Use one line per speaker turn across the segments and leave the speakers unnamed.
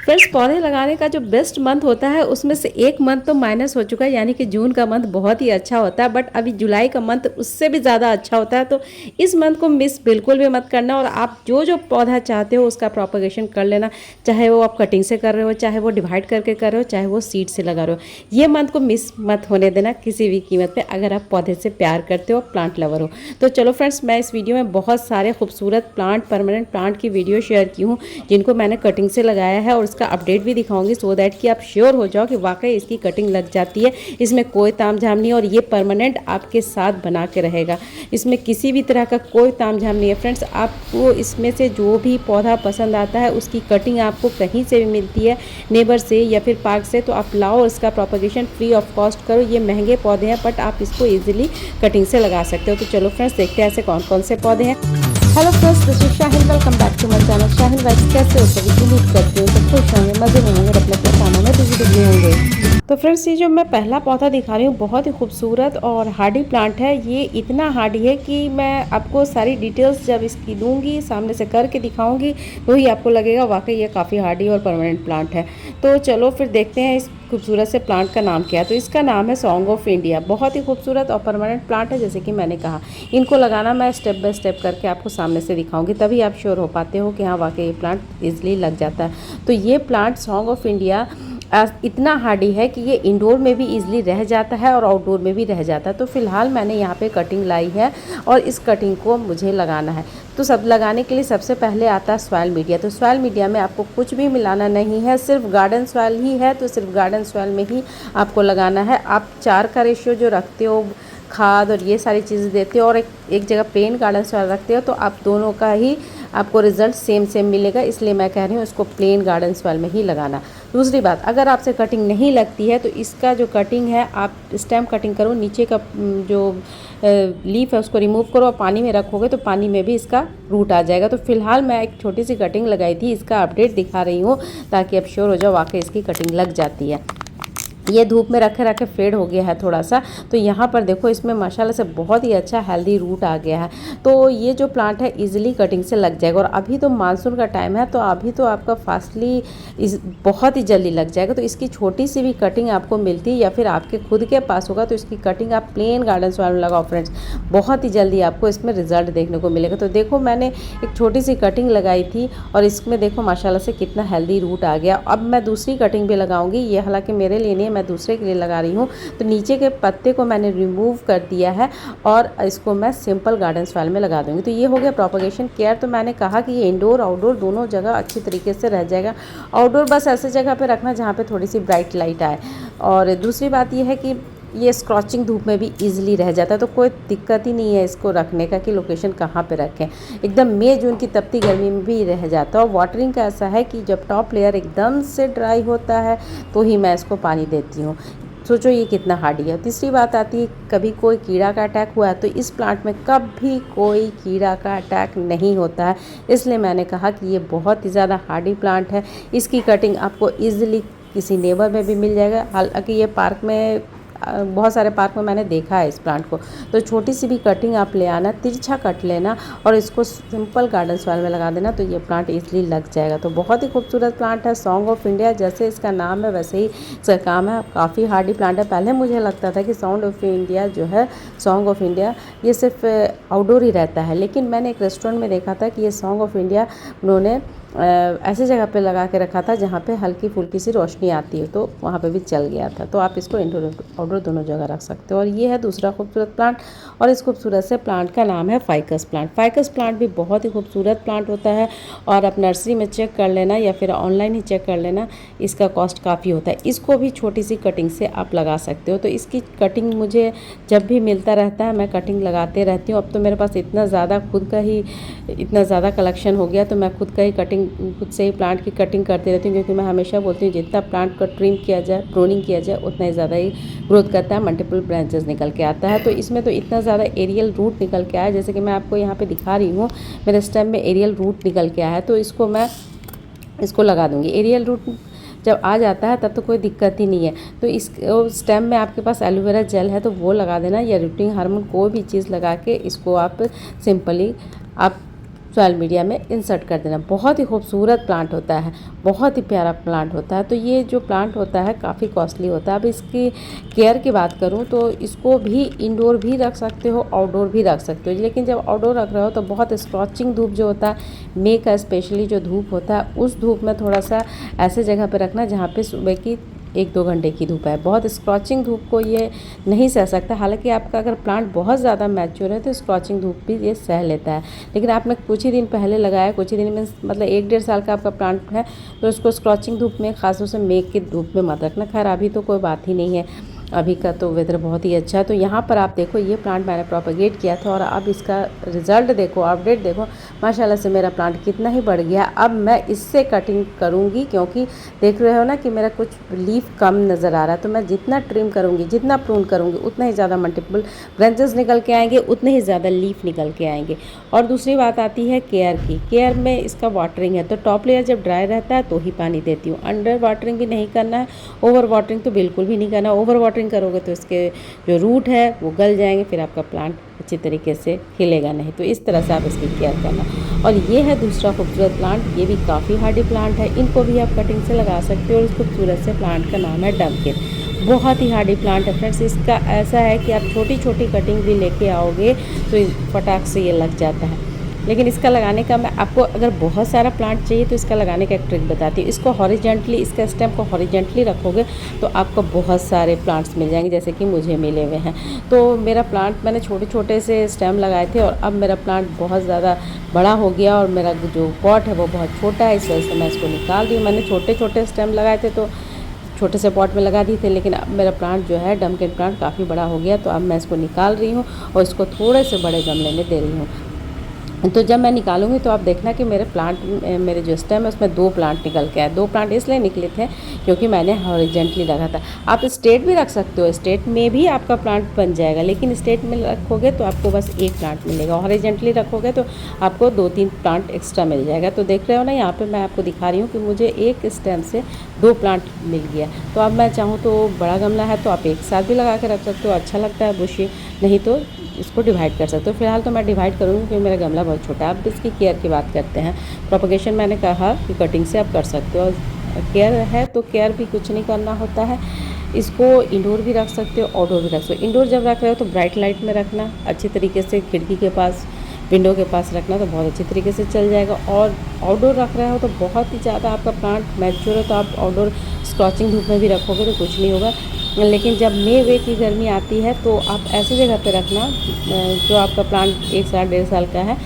Friends, पौधे लगाने का जो बेस्ट मंथ होता है उसमें से एक मंथ तो माइनस हो चुका है, यानी कि जून का मंथ बहुत ही अच्छा होता है, बट अभी जुलाई का मंथ उससे भी ज़्यादा अच्छा होता है। तो इस मंथ को मिस बिल्कुल भी मत करना और आप जो जो पौधा चाहते हो उसका प्रोपगेशन कर लेना, चाहे वो आप कटिंग से कर रहे हो, चाहे वो डिवाइड करके कर रहे हो, चाहे वो सीड से लगा रहे हो। ये मंथ को मिस मत होने देना किसी भी कीमत पर, अगर आप पौधे से प्यार करते हो, प्लांट लवर हो। तो चलो फ्रेंड्स, मैं इस वीडियो में बहुत सारे खूबसूरत प्लांट, परमानेंट प्लांट की वीडियो शेयर की हूँ जिनको मैंने कटिंग से लगाया है, और इसका अपडेट भी दिखाऊंगी, सो दैट कि आप श्योर हो जाओ कि वाकई इसकी कटिंग लग जाती है, इसमें कोई तामझाम नहीं, और ये परमानेंट आपके साथ बना के रहेगा। इसमें किसी भी तरह का कोई तामझाम नहीं है। फ्रेंड्स, आपको इसमें से जो भी पौधा पसंद आता है उसकी कटिंग आपको कहीं से भी मिलती है, नेबर से या फिर पार्क से, तो आप लाओ, इसका प्रोपगेशन फ्री ऑफ कॉस्ट करो। ये महंगे पौधे हैं बट आप इसको ईजिली कटिंग से लगा सकते हो। तो चलो फ्रेंड्स, देखते हैं ऐसे कौन कौन से पौधे हैं। Hello friends, this is Shahin, welcome back to my channel Shahin Vibes. कैसे हो सभी? उम्मीद करती हूँ सब खुश होंगे, मजे में होंगे, अपने अपने कामों में बिजी होंगे। तो फ्रेंड्स, ये जो मैं पहला पौधा दिखा रही हूँ बहुत ही खूबसूरत और हार्डी प्लांट है। ये इतना हार्डी है कि मैं आपको सारी डिटेल्स जब इसकी दूंगी, सामने से करके दिखाऊंगी, तो ही आपको लगेगा वाकई ये काफ़ी हार्डी और परमानेंट प्लांट है। तो चलो फिर देखते हैं इस खूबसूरत से प्लांट का नाम क्या है। तो इसका नाम है सॉन्ग ऑफ इंडिया। बहुत ही खूबसूरत और परमानेंट प्लांट है। जैसे कि मैंने कहा, इनको लगाना मैं स्टेप बाय स्टेप करके आपको सामने से दिखाऊंगी, तभी आप श्योर हो पाते हो कि हाँ वाकई ये प्लांट ईजिली लग जाता है। तो ये प्लांट सॉन्ग ऑफ इंडिया इतना हार्डी है कि ये इंडोर में भी इजीली रह जाता है और आउटडोर में भी रह जाता है। तो फिलहाल मैंने यहाँ पे कटिंग लाई है और इस कटिंग को मुझे लगाना है। तो सब लगाने के लिए सबसे पहले आता है सॉइल मीडिया। तो सॉइल मीडिया में आपको कुछ भी मिलाना नहीं है, सिर्फ गार्डन सॉइल ही है, तो सिर्फ गार्डन सॉइल में ही आपको लगाना है। आप 4 का रेशियो जो रखते हो, खाद और ये सारी चीज़ें देते हो, और एक जगह प्लेन गार्डन सॉइल रखते हो, तो आप दोनों का ही आपको रिजल्ट सेम मिलेगा। इसलिए मैं कह रही हूँ इसको प्लेन गार्डन सॉइल में ही लगाना। दूसरी बात, अगर आपसे कटिंग नहीं लगती है तो इसका जो कटिंग है आप स्टेम कटिंग करो, नीचे का जो लीफ है उसको रिमूव करो और पानी में रखोगे तो पानी में भी इसका रूट आ जाएगा। तो फिलहाल मैं एक छोटी सी कटिंग लगाई थी, इसका अपडेट दिखा रही हूँ ताकि आप श्योर हो जाओ वाकई इसकी कटिंग लग जाती है। ये धूप में रखे रखे फेड हो गया है थोड़ा सा, तो यहाँ पर देखो इसमें माशाल्लाह से बहुत ही अच्छा हेल्दी रूट आ गया है। तो ये जो प्लांट है इजीली कटिंग से लग जाएगा, और अभी तो मानसून का टाइम है, तो अभी तो आपका फास्टली बहुत ही जल्दी लग जाएगा। तो इसकी छोटी सी भी कटिंग आपको मिलती है या फिर आपके खुद के पास होगा तो इसकी कटिंग आप प्लेन गार्डन सॉइल में लगाओ फ्रेंड्स, बहुत ही जल्दी आपको इसमें रिजल्ट देखने को मिलेगा। तो देखो मैंने एक छोटी सी कटिंग लगाई थी और इसमें देखो माशाल्लाह से कितना हेल्दी रूट आ गया। अब मैं दूसरी कटिंग भी लगाऊंगी, ये हालांकि मेरे लिए नहीं, मैं दूसरे के लिए लगा रही हूँ। तो नीचे के पत्ते को मैंने रिमूव कर दिया है और इसको मैं सिंपल गार्डन सॉइल में लगा दूंगी। तो ये हो गया प्रोपगेशन केयर। तो मैंने कहा कि ये इंडोर आउटडोर दोनों जगह अच्छी तरीके से रह जाएगा। आउटडोर बस ऐसे जगह पे रखना जहाँ पे थोड़ी सी ब्राइट लाइट आए, और दूसरी बात ये है कि ये स्क्रॉचिंग धूप में भी इजीली रह जाता है, तो कोई दिक्कत ही नहीं है इसको रखने का कि लोकेशन कहाँ पे रखें। एकदम मई जून की तपती गर्मी में भी रह जाता है। और वाटरिंग का ऐसा है कि जब टॉप लेयर एकदम से ड्राई होता है तो ही मैं इसको पानी देती हूँ। सोचो ये कितना हार्डी है। तीसरी बात आती है, कभी कोई कीड़ा का अटैक हुआ है तो इस प्लांट में कभी कोई कीड़ा का अटैक नहीं होता है, इसलिए मैंने कहा कि ये बहुत ही ज़्यादा हार्डी प्लांट है। इसकी कटिंग आपको ईजिली किसी नेबर में भी मिल जाएगा। हालांकि ये पार्क में, बहुत सारे पार्क में मैंने देखा है इस प्लांट को। तो छोटी सी भी कटिंग आप ले आना, तिरछा कट लेना और इसको सिंपल गार्डन सॉइल में लगा देना, तो ये प्लांट इजीली लग जाएगा। तो बहुत ही खूबसूरत प्लांट है सॉन्ग ऑफ इंडिया, जैसे इसका नाम है वैसे ही इसका काम है। काफ़ी हार्डी प्लांट है। पहले मुझे लगता था कि साउंड ऑफ इंडिया जो है, सॉन्ग ऑफ इंडिया, ये सिर्फ आउटडोर ही रहता है, लेकिन मैंने एक रेस्टोरेंट में देखा था कि ये सॉन्ग ऑफ इंडिया उन्होंने ऐसी जगह पे लगा के रखा था जहाँ पे हल्की फुल्की सी रोशनी आती है, तो वहाँ पे भी चल गया था। तो आप इसको इंडोर आउटडोर दोनों जगह रख सकते हो। और ये है दूसरा खूबसूरत प्लांट, और इस खूबसूरत से प्लांट का नाम है फाइकस प्लांट। फाइकस प्लांट भी बहुत ही खूबसूरत प्लांट होता है, और आप नर्सरी में चेक कर लेना या फिर ऑनलाइन ही चेक कर लेना, इसका कॉस्ट काफ़ी होता है। इसको भी छोटी सी कटिंग से आप लगा सकते हो। तो इसकी कटिंग मुझे जब भी मिलता रहता है मैं कटिंग लगाते रहती हूँ। अब तो मेरे पास इतना ज़्यादा कलेक्शन हो गया, तो मैं खुद से ही प्लांट की कटिंग करती रहती हूँ, क्योंकि मैं हमेशा बोलती हूँ जितना प्लांट का ट्रिम किया जाए, प्रूनिंग किया जाए, उतना ही ज़्यादा ही ग्रोथ करता है, मल्टीपल ब्रांचेस निकल के आता है। तो इसमें तो इतना ज़्यादा एरियल रूट निकल के आया, जैसे कि मैं आपको यहाँ पे दिखा रही हूँ, मेरे स्टेम में एरियल रूट निकल के आया है। तो इसको लगा दूँगी। एरियल रूट जब आ जाता है तब तो कोई दिक्कत ही नहीं है। तो इस स्टेम में आपके पास एलोवेरा जेल है तो वो लगा देना, या रूटिंग हार्मोन कोई भी चीज़ लगा के इसको आप सिंपली आप सॉइल मीडिया में इंसर्ट कर देना। बहुत ही खूबसूरत प्लांट होता है, बहुत ही प्यारा प्लांट होता है। तो ये जो प्लांट होता है काफ़ी कॉस्टली होता है। अब इसकी केयर की बात करूँ तो इसको भी इंडोर भी रख सकते हो, आउटडोर भी रख सकते हो। लेकिन जब आउटडोर रख रहे हो तो बहुत स्कॉचिंग धूप जो होता है, मे का स्पेशली जो धूप होता है, उस धूप में थोड़ा सा ऐसे जगह पर रखना जहाँ पे सुबह की 1-2 घंटे की धूप है। बहुत स्कॉचिंग धूप को ये नहीं सह सकता। हालांकि आपका अगर प्लांट बहुत ज़्यादा मैच्योर है तो स्कॉचिंग धूप भी ये सह लेता है। लेकिन आपने कुछ ही दिन पहले लगाया, कुछ ही दिन में मतलब 1-1.5 साल का आपका प्लांट है, तो उसको स्कॉचिंग धूप में, खासतौर से मेघ की धूप में मत रखना। खैर अभी तो कोई बात ही नहीं है, अभी का तो वेदर बहुत ही अच्छा है। तो यहाँ पर आप देखो ये प्लांट मैंने प्रोपेगेट किया था और अब इसका रिज़ल्ट देखो, अपडेट देखो, माशाल्लाह से मेरा प्लांट कितना ही बढ़ गया। अब मैं इससे कटिंग करूँगी क्योंकि देख रहे हो ना कि मेरा कुछ लीफ कम नज़र आ रहा है। तो मैं जितना ट्रिम करूँगी, जितना प्रून करूँगी, उतना ही ज़्यादा मल्टीपल ब्रांचेस निकल के आएंगे, उतने ही ज़्यादा लीफ निकल के आएंगे। और दूसरी बात आती है केयर की। केयर में इसका वाटरिंग है, तो टॉप लेयर जब ड्राई रहता है तो ही पानी देती हूँ। अंडर वाटरिंग भी नहीं करना है, ओवर वाटरिंग तो बिल्कुल भी नहीं करना। ओवर वाटरिंग करोगे तो इसके जो रूट है वो गल जाएंगे, फिर आपका प्लांट अच्छी तरीके से खिलेगा नहीं। तो इस तरह से आप इसकी केयर करना। और ये है दूसरा खूबसूरत प्लांट, ये भी काफ़ी हार्डी प्लांट है। इनको भी आप कटिंग से लगा सकते हो। और इस खूबसूरत से प्लांट का नाम है डम्पकिन। बहुत ही हार्डी प्लांट है फ्रेंड्स। इसका ऐसा है कि आप छोटी छोटी कटिंग भी लेके आओगे तो फटाक से ये लग जाता है। लेकिन इसका लगाने का, मैं आपको अगर बहुत सारा प्लांट चाहिए तो इसका लगाने का एक ट्रिक बताती हूँ। इसको हॉरिजेंटली, इसका स्टेम को हॉरिजेंटली रखोगे तो आपको बहुत सारे प्लांट्स मिल जाएंगे, जैसे कि मुझे मिले हुए हैं। तो मेरा प्लांट मैंने छोटे छोटे से स्टेम लगाए थे और अब मेरा प्लांट बहुत ज़्यादा बड़ा हो गया और मेरा जो पॉट है वो बहुत छोटा है, इस वजह से मैं इसको निकाल रही हूँ। मैंने छोटे छोटे स्टेम लगाए थे तो छोटे से पॉट में लगा दिए थे, लेकिन अब मेरा प्लांट जो है डम्पकिन प्लांट काफ़ी बड़ा हो गया। तो अब मैं इसको निकाल रही हूँ और इसको थोड़े से बड़े गमले में दे रही हूँ। तो जब मैं निकालूंगी तो आप देखना कि मेरे प्लांट, मेरे जो स्टेम है उसमें 2 प्लांट निकल के आए। 2 प्लांट इसलिए निकले थे क्योंकि मैंने हॉरिजेंटली रखा था। आप स्ट्रेट भी रख सकते हो, स्ट्रेट में भी आपका प्लांट बन जाएगा, लेकिन स्ट्रेट में रखोगे तो आपको बस 1 प्लांट मिलेगा। हॉरिजेंटली रखोगे तो आपको 2-3 प्लांट एक्स्ट्रा मिल जाएगा। तो देख रहे हो ना, यहाँ पर मैं आपको दिखा रही हूँ कि मुझे एक स्टेम से 2 प्लांट मिल गया। तो अब मैं चाहूँ तो बड़ा गमला है तो आप एक साथ भी लगा के रख सकते हो, अच्छा लगता है बुशी। नहीं तो इसको डिवाइड कर सकते हो। फिलहाल तो मैं डिवाइड करूँगी क्योंकि मेरा गमला बहुत छोटा है। अब इसकी केयर की बात करते हैं। प्रोपगेशन मैंने कहा कि कटिंग से आप कर सकते हो, और केयर है तो केयर भी कुछ नहीं करना होता है। इसको इंडोर भी रख सकते हो, आउटडोर भी रख सकते हो। इंडोर जब रख रहे हो तो ब्राइट लाइट में रखना, अच्छी तरीके से खिड़की के पास, विंडो के पास रखना तो बहुत अच्छी तरीके से चल जाएगा। और आउटडोर रख रहे हो तो बहुत ही ज़्यादा आपका प्लांट मैच्योर है तो आप आउटडोर स्कॉचिंग धूप में भी रखोगे तो कुछ नहीं होगा। लेकिन जब मई वे की गर्मी आती है तो आप ऐसी जगह पे रखना जो आपका प्लांट 1 साल 1.5 साल का है,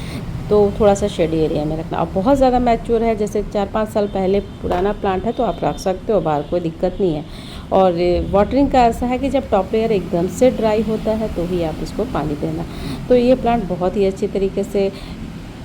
तो थोड़ा सा शेडी एरिया में रखना। अब बहुत ज़्यादा मैच्योर है, जैसे 4-5 साल पहले पुराना प्लांट है तो आप रख सकते हो बाहर, कोई दिक्कत नहीं है। और वाटरिंग का ऐसा है कि जब टॉप लेयर एकदम से ड्राई होता है तो ही आप इसको पानी देना। तो ये प्लांट बहुत ही अच्छी तरीके से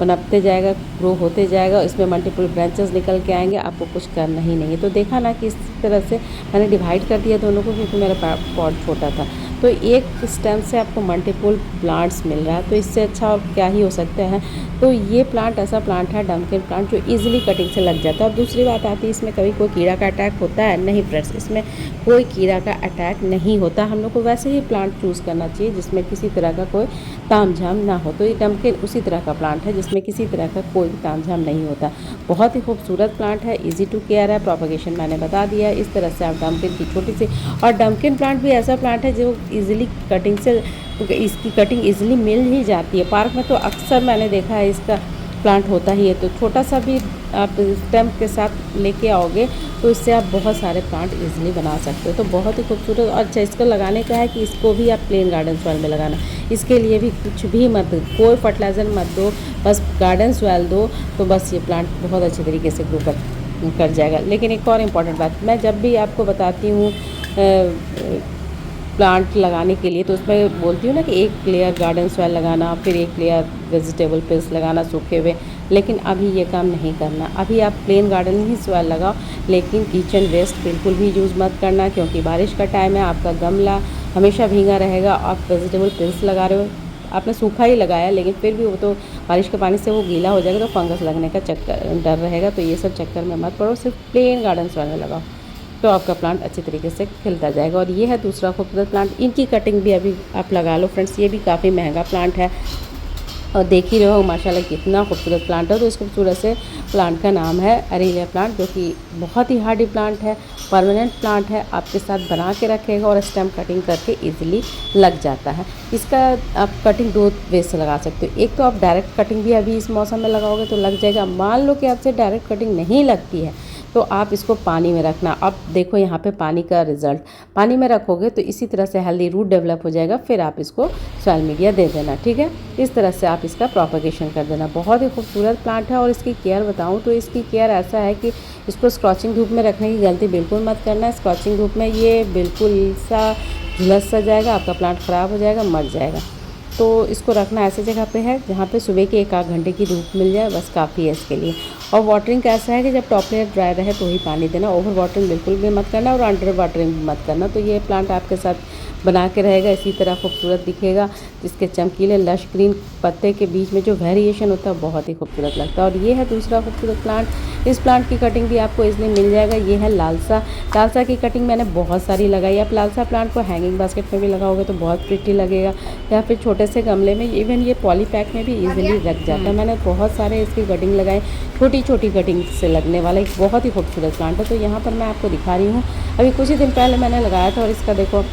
पनपते जाएगा, ग्रो होते जाएगा, इसमें मल्टीपल ब्रांचेस निकल के आएंगे, आपको कुछ करना ही नहीं है। तो देखा ना कि इस तरह से मैंने डिवाइड कर दिया दोनों को क्योंकि मेरा पॉट छोटा था। तो एक स्टेम से आपको मल्टीपल प्लांट्स मिल रहा है, तो इससे अच्छा और क्या ही हो सकता है। तो ये प्लांट ऐसा प्लांट है डम्पकिन प्लांट जो ईजिली कटिंग से लग जाता है। और दूसरी बात आती है, इसमें कभी कोई कीड़ा का अटैक होता है? नहीं फ्रेंड्स, इसमें कोई कीड़ा का अटैक नहीं होता। हम लोग को वैसे ही प्लांट चूज़ करना चाहिए जिसमें किसी तरह का कोई तामझाम ना हो। तो ये डम्पकिन उसी तरह का प्लांट है जिसमें किसी तरह का कोई तामझाम नहीं होता। बहुत ही खूबसूरत प्लांट है, इजी टू केयर है। प्रोपगेशन मैंने बता दिया। इस तरह से आप डम्पकिन की छोटी सी, और डम्पकिन प्लांट भी ऐसा प्लांट है जो इजीली कटिंग से, इसकी कटिंग इजीली मिल ही जाती है। पार्क में तो अक्सर मैंने देखा है इसका प्लांट होता ही है। तो छोटा सा भी आप स्टेम के साथ लेके आओगे तो इससे आप बहुत सारे प्लांट इजीली बना सकते हो। तो बहुत ही खूबसूरत। और अच्छा, इसको लगाने का है कि इसको भी आप प्लेन गार्डन सॉइल में लगाना। इसके लिए भी कुछ भी मत, कोई फर्टिलाइज़र मत दो, बस गार्डन सॉइल दो, तो बस ये प्लांट बहुत अच्छे तरीके से ग्रो कर जाएगा। लेकिन एक और इम्पॉर्टेंट बात, मैं जब भी आपको बताती हूँ प्लांट लगाने के लिए तो उसमें बोलती हूँ ना कि एक लेयर गार्डन सॉइल लगाना, फिर एक लेयर वेजिटेबल पिल्स लगाना सूखे हुए। लेकिन अभी ये काम नहीं करना। अभी आप प्लेन गार्डन ही सॉइल लगाओ, लेकिन किचन वेस्ट बिल्कुल भी यूज़ मत करना क्योंकि बारिश का टाइम है, आपका गमला हमेशा भीगा रहेगा। आप वेजिटेबल पिल्स लगा रहे हो, आपने सूखा ही लगाया, लेकिन फिर भी वो तो बारिश के पानी से वो गीला हो जाएगा तो फंगस लगने का चक्कर डर रहेगा। तो ये सब चक्कर में मत पड़ो, सिर्फ प्लेन गार्डन सॉइल में लगाओ तो आपका प्लांट अच्छी तरीके से खिलता जाएगा। और ये है दूसरा खूबसूरत प्लांट। इनकी कटिंग भी अभी आप लगा लो फ्रेंड्स, ये भी काफ़ी महंगा प्लांट है और देख ही रहे हो माशाल्लाह कितना खूबसूरत प्लांट है। तो इस खूबसूरत से प्लांट का नाम है एरेलिया प्लांट, जो कि बहुत ही हार्डी प्लांट है, परमानेंट प्लांट है, आपके साथ बना के रखेगा और स्टेम कटिंग करके इजीली लग जाता है। इसका आप कटिंग 2 वे से लगा सकते हो। एक तो आप डायरेक्ट कटिंग भी अभी इस मौसम में लगाओगे तो लग जाएगा। मान लो कि आपसे डायरेक्ट कटिंग नहीं लगती है तो आप इसको पानी में रखना। अब देखो यहाँ पे पानी का रिजल्ट, पानी में रखोगे तो इसी तरह से हेल्दी रूट डेवलप हो जाएगा। फिर आप इसको सॉइल मीडिया दे देना, ठीक है। इस तरह से आप इसका प्रोपगेशन कर देना। बहुत ही खूबसूरत प्लांट है। और इसकी केयर बताऊँ तो इसकी केयर ऐसा है कि इसको स्कॉचिंग धूप में रखने की गलती बिल्कुल मत करना। स्कॉचिंग धूप में ये बिल्कुल सा झुलस सा जाएगा, आपका प्लांट ख़राब हो जाएगा, मर जाएगा। तो इसको रखना ऐसे जगह पे है जहाँ पे सुबह के 1 आध घंटे की धूप मिल जाए, बस काफ़ी है इसके लिए। और वाटरिंग कैसा है कि जब टॉप लेयर ड्राई रहे तो ही पानी देना, ओवर वाटरिंग बिल्कुल भी मत करना और अंडर वाटरिंग भी मत करना। तो ये प्लांट आपके साथ बना के रहेगा, इसी तरह खूबसूरत दिखेगा। जिसके चमकीले लश ग्रीन पत्ते के बीच में जो वेरिएशन होता है बहुत ही खूबसूरत लगता है। और ये है दूसरा खूबसूरत प्लांट। इस प्लांट की कटिंग भी आपको इसलिए मिल जाएगा। ये है लालसा। लालसा की कटिंग मैंने बहुत सारी लगाई। आप लालसा प्लांट को हैंगिंग बास्केट में भी लगाओगे तो बहुत प्रिटी लगेगा, या फिर छोटे से गमले में, इवन ये पॉली पैक में भी इजीली लग जाता है। मैंने बहुत सारे इसकी कटिंग लगाई, छोटी छोटी कटिंग से लगने वाला एक बहुत ही खूबसूरत प्लांट है। तो यहाँ पर मैं आपको दिखा रही हूँ, अभी कुछ ही दिन पहले मैंने लगाया था और इसका देखो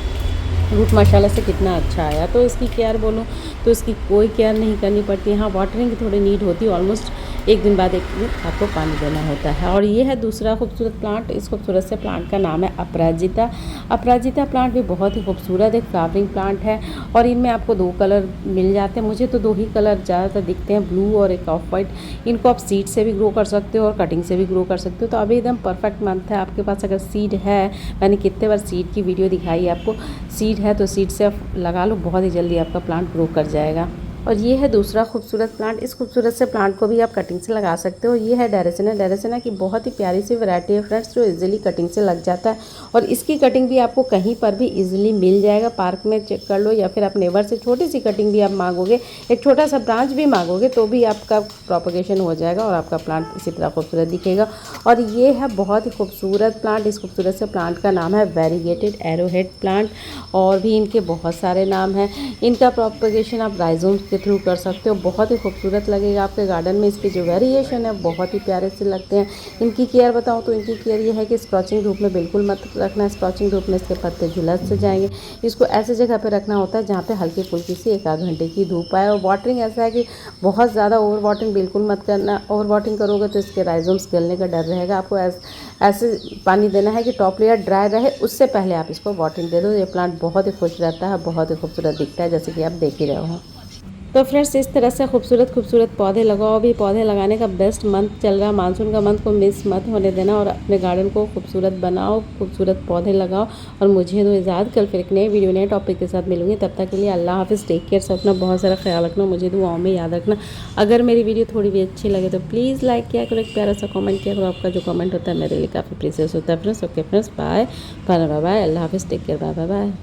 रूट माशाल्लाह से कितना अच्छा आया। तो इसकी केयर बोलूँ तो इसकी कोई केयर नहीं करनी पड़ती। यहाँ वाटरिंग की थोड़ी नीड होती है, ऑलमोस्ट 1 दिन बाद 1 दिन आपको पानी देना होता है। और ये है दूसरा खूबसूरत प्लांट। इस खूबसूरत से प्लांट का नाम है अपराजिता। अपराजिता प्लांट भी बहुत ही खूबसूरत एक फ्लावरिंग प्लांट है। और इनमें आपको 2 कलर मिल जाते हैं। मुझे तो 2 ही कलर ज़्यादातर दिखते हैं, ब्लू और एक ऑफ वाइट। इनको आप सीड से भी ग्रो कर सकते हो और कटिंग से भी ग्रो कर सकते हो। तो अभी एकदम परफेक्ट मंथ है। आपके पास अगर सीड है, मैंने कितने बार सीड की वीडियो दिखाई है आपको, सीड है तो सीड से आप लगा लो, बहुत ही जल्दी आपका प्लांट ग्रो कर जाएगा। और ये है दूसरा खूबसूरत प्लांट। इस खूबसूरत से प्लांट को भी आप कटिंग से लगा सकते हो। ये है डेरेसिना। डेरेसिना की बहुत ही प्यारी सी वैरायटी है फ्रेंड्स, जो इजीली कटिंग से लग जाता है। और इसकी कटिंग भी आपको कहीं पर भी इजीली मिल जाएगा। पार्क में चेक कर लो, या फिर आप नेबर से छोटी सी कटिंग भी आप मांगोगे, एक छोटा सा ब्रांच भी मांगोगे तो भी आपका प्रोपगेशन हो जाएगा और आपका प्लांट इसी तरह खूबसूरत दिखेगा। और ये है बहुत ही खूबसूरत प्लांट। इस खूबसूरत से प्लांट का नाम है वेरीगेटेड एरोहेड प्लांट। और भी इनके बहुत सारे नाम हैं। इनका प्रोपगेशन आप राइजोम के थ्रू कर सकते हो। बहुत ही खूबसूरत लगेगा आपके गार्डन में। इसके जो वेरिएशन है बहुत ही प्यारे से लगते हैं। इनकी केयर बताऊं तो इनकी केयर ये है कि स्क्रॉचिंग धूप में बिल्कुल मत रखना। स्क्रॉचिंग धूप में इसके पत्ते झुलस से जाएंगे। इसको ऐसे जगह पे रखना होता है जहाँ पे हल्की फुल्की सी 1 आध घंटे की धूप आए। और वाटरिंग ऐसा है कि बहुत ज़्यादा ओवर वाटरिंग बिल्कुल मत करना। ओवर वाटरिंग करोगे तो इसके राइजोम्स गलने का डर रहेगा। आपको ऐसे पानी देना है कि टॉप लेयर ड्राई रहे, उससे पहले आप इसको वाटरिंग दे दो। ये प्लांट बहुत ही खुश रहता है, बहुत ही खूबसूरत दिखता है, जैसे कि आप देख ही रहे हो। तो फ्रेंड्स इस तरह से खूबसूरत खूबसूरत पौधे लगाओ। अभी पौधे लगाने का बेस्ट मंथ चल रहा है, मानसून का मंथ को मिस मत होने देना और अपने गार्डन को खूबसूरत बनाओ, खूबसूरत पौधे लगाओ। और मुझे दो इजाज़त, कल फिर एक नए वीडियो नए टॉपिक के साथ मिलूंगी। तब तक के लिए अल्लाह हाफिज़, टेक केयर, से अपना बहुत सारा ख्याल रखना, मुझे दुआओं में याद रखना। अगर मेरी वीडियो थोड़ी भी अच्छी लगे तो प्लीज़ लाइक किया करो, एक प्यारा सा कमेंट किया करो। आपका जो कमेंट होता है मेरे लिए काफ़ी प्रीशियस होता है friends. Okay friends, bye bye bye, अल्लाह हाफिज़, take care, bye bye bye.